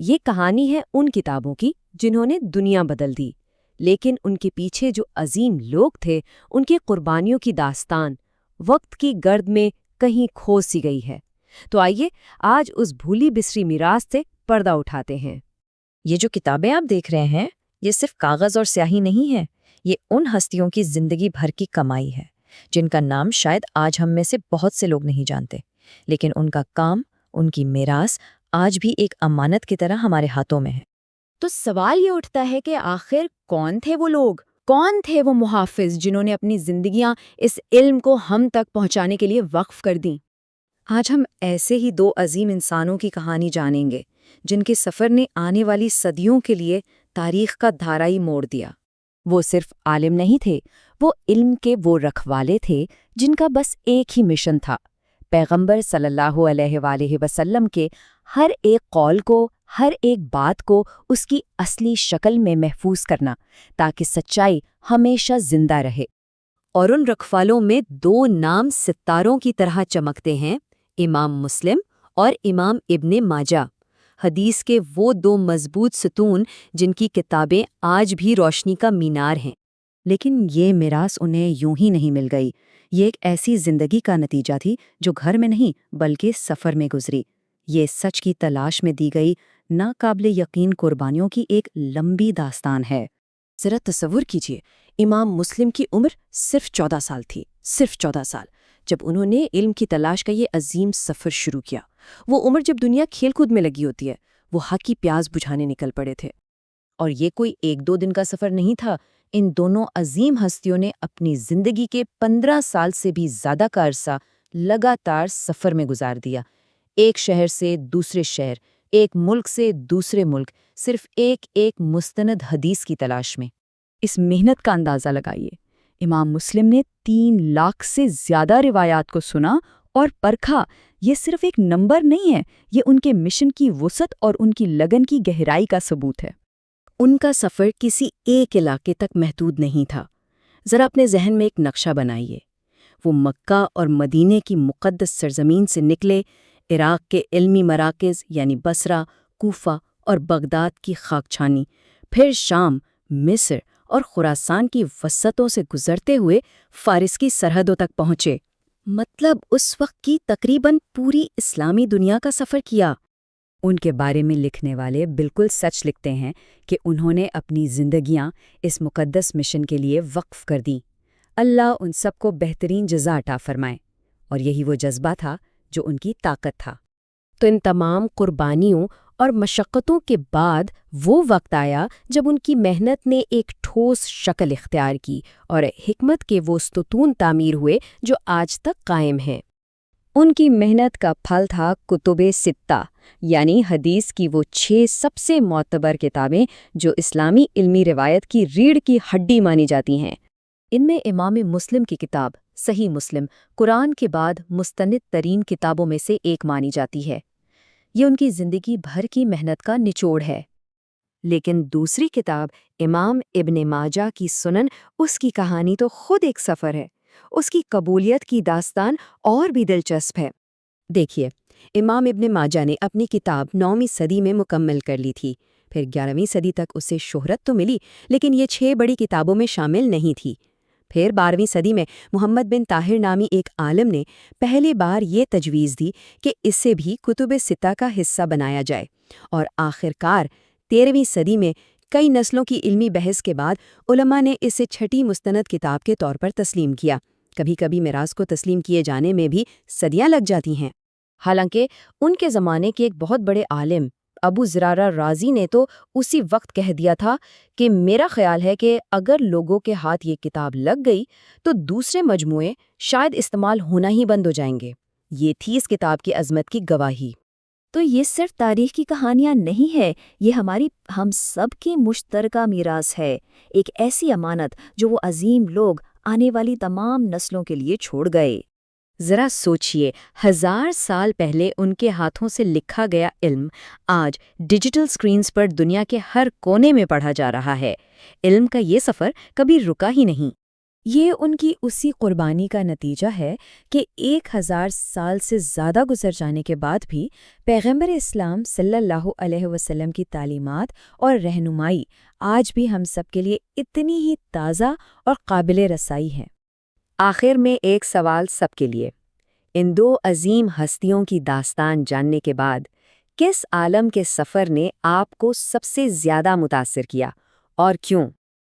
یہ کہانی ہے ان کتابوں کی جنہوں نے دنیا بدل دی، لیکن ان کے پیچھے جو عظیم لوگ تھے ان کی قربانیوں کی داستان وقت کی گرد میں کہیں کھو سی گئی ہے۔ تو آئیے آج اس بھولی بسری میراث سے پردہ اٹھاتے ہیں۔ یہ جو کتابیں آپ دیکھ رہے ہیں یہ صرف کاغذ اور سیاہی نہیں ہے، یہ ان ہستیوں کی زندگی بھر کی کمائی ہے جن کا نام شاید آج ہم میں سے بہت سے لوگ نہیں جانتے، لیکن ان کا کام، ان کی میراث آج بھی ایک امانت کی طرح ہمارے ہاتھوں میں ہے۔ تو سوال یہ اٹھتا ہے کہ آخر کون تھے وہ لوگ، کون تھے وہ محافظ جنہوں نے اپنی زندگیاں اس علم کو ہم تک پہنچانے کے لیے وقف کر دیں؟ آج ہم ایسے ہی دو عظیم انسانوں کی کہانی جانیں گے جن کے سفر نے آنے والی صدیوں کے لیے تاریخ کا دھارائی موڑ دیا۔ وہ صرف عالم نہیں تھے، وہ علم کے وہ رکھوالے تھے جن کا بس ایک ہی مشن تھا، پیغمبر صلی اللہ علیہ وآلہ وسلم کے ہر ایک قول کو، ہر ایک بات کو اس کی اصلی شکل میں محفوظ کرنا تاکہ سچائی ہمیشہ زندہ رہے۔ اور ان رکھوالوں میں دو نام ستاروں کی طرح چمکتے ہیں، امام مسلم اور امام ابن ماجہ، حدیث کے وہ دو مضبوط ستون جن کی کتابیں آج بھی روشنی کا مینار ہیں۔ لیکن یہ میراث انہیں یوں ہی نہیں مل گئی، یہ ایک ایسی زندگی کا نتیجہ تھی جو گھر میں نہیں بلکہ سفر میں گزری۔ یہ سچ کی تلاش میں دی گئی ناقابل یقین قربانیوں کی ایک لمبی داستان ہے۔ ذرا تصور کیجئے، امام مسلم کی عمر صرف 14 سال تھی، صرف 14 سال، جب انہوں نے علم کی تلاش کا یہ عظیم سفر شروع کیا۔ وہ عمر جب دنیا کھیل کود میں لگی ہوتی ہے، وہ حق کی پیاس بجھانے نکل پڑے تھے۔ اور یہ کوئی ایک دو دن کا سفر نہیں تھا، ان دونوں عظیم ہستیوں نے اپنی زندگی کے 15 سال سے بھی زیادہ کا عرصہ لگاتار سفر میں گزار دیا، ایک شہر سے دوسرے شہر، ایک ملک سے دوسرے ملک، صرف ایک ایک مستند حدیث کی تلاش میں۔ اس محنت کا اندازہ لگائیے، امام مسلم نے 3 لاکھ سے زیادہ روایات کو سنا اور پرکھا۔ یہ صرف ایک نمبر نہیں ہے، یہ ان کے مشن کی وسعت اور ان کی لگن کی گہرائی کا ثبوت ہے۔ ان کا سفر کسی ایک علاقے تک محدود نہیں تھا۔ ذرا اپنے ذہن میں ایک نقشہ بنائیے۔ وہ مکہ اور مدینے کی مقدس سرزمین سے نکلے، عراق کے علمی مراکز یعنی بصرہ، کوفہ اور بغداد کی خاک چھانی، پھر شام، مصر اور خراسان کی وسعتوں سے گزرتے ہوئے فارس کی سرحدوں تک پہنچے۔ مطلب اس وقت کی تقریباً پوری اسلامی دنیا کا سفر کیا۔ ان کے بارے میں لکھنے والے بالکل سچ لکھتے ہیں کہ انہوں نے اپنی زندگیاں اس مقدس مشن کے لیے وقف کر دیں۔ اللہ ان سب کو بہترین جزا عطا فرمائے، اور یہی وہ جذبہ تھا جو ان کی طاقت تھا۔ تو ان تمام قربانیوں اور مشقتوں کے بعد وہ وقت آیا جب ان کی محنت نے ایک ٹھوس شکل اختیار کی اور حکمت کے وہ ستون تعمیر ہوئے جو آج تک قائم ہیں۔ ان کی محنت کا پھل تھا کتب ستہ، یعنی حدیث کی وہ 6 سب سے معتبر کتابیں جو اسلامی علمی روایت کی ریڑھ کی ہڈی مانی جاتی ہیں۔ ان میں امام مسلم کی کتاب صحیح مسلم قرآن کے بعد مستند ترین کتابوں میں سے ایک مانی جاتی ہے۔ یہ ان کی زندگی بھر کی محنت کا نچوڑ ہے۔ لیکن دوسری کتاب امام ابن ماجہ کی سنن، اس کی کہانی تو خود ایک سفر ہے۔ اس کی قبولیت کی داستان اور بھی دلچسپ ہے۔ دیکھیے، امام ابن ماجہ نے اپنی کتاب 9ویں صدی میں مکمل کر لی تھی، پھر 11ویں صدی تک اسے شہرت تو ملی، لیکن یہ 6 بڑی کتابوں میں شامل نہیں تھی۔ پھر 12ویں صدی میں محمد بن طاہر نامی ایک عالم نے پہلی بار یہ تجویز دی کہ اسے بھی کتب ستہ کا حصہ بنایا جائے، اور آخرکار 13ویں صدی میں کئی نسلوں کی علمی بحث کے بعد علماء نے اسے چھٹی مستند کتاب کے طور پر تسلیم کیا۔ کبھی کبھی میراث کو تسلیم کیے جانے میں بھی صدیاں لگ جاتی ہیں۔ حالانکہ ان کے زمانے کے ایک بہت بڑے عالم ابو زرارہ رازی نے تو اسی وقت کہہ دیا تھا کہ میرا خیال ہے کہ اگر لوگوں کے ہاتھ یہ کتاب لگ گئی تو دوسرے مجموعے شاید استعمال ہونا ہی بند ہو جائیں گے۔ یہ تھی اس کتاب کی عظمت کی گواہی۔ تو یہ صرف تاریخ کی کہانیاں نہیں ہے، یہ ہم سب کی مشترکہ میراث ہے، ایک ایسی امانت جو وہ عظیم لوگ آنے والی تمام نسلوں کے لیے چھوڑ گئے۔ ذرا سوچئے، 1000 سال پہلے ان کے ہاتھوں سے لکھا گیا علم آج ڈیجیٹل سکرینز پر دنیا کے ہر کونے میں پڑھا جا رہا ہے۔ علم کا یہ سفر کبھی رکا ہی نہیں۔ یہ ان کی اسی قربانی کا نتیجہ ہے کہ 1000 سال سے زیادہ گزر جانے کے بعد بھی پیغمبر اسلام صلی اللہ علیہ وسلم کی تعلیمات اور رہنمائی آج بھی ہم سب کے لیے اتنی ہی تازہ اور قابل رسائی ہے۔ آخر میں ایک سوال سب کے لیے، ان دو عظیم ہستیوں کی داستان جاننے کے بعد کس عالم کے سفر نے آپ کو سب سے زیادہ متاثر کیا اور کیوں؟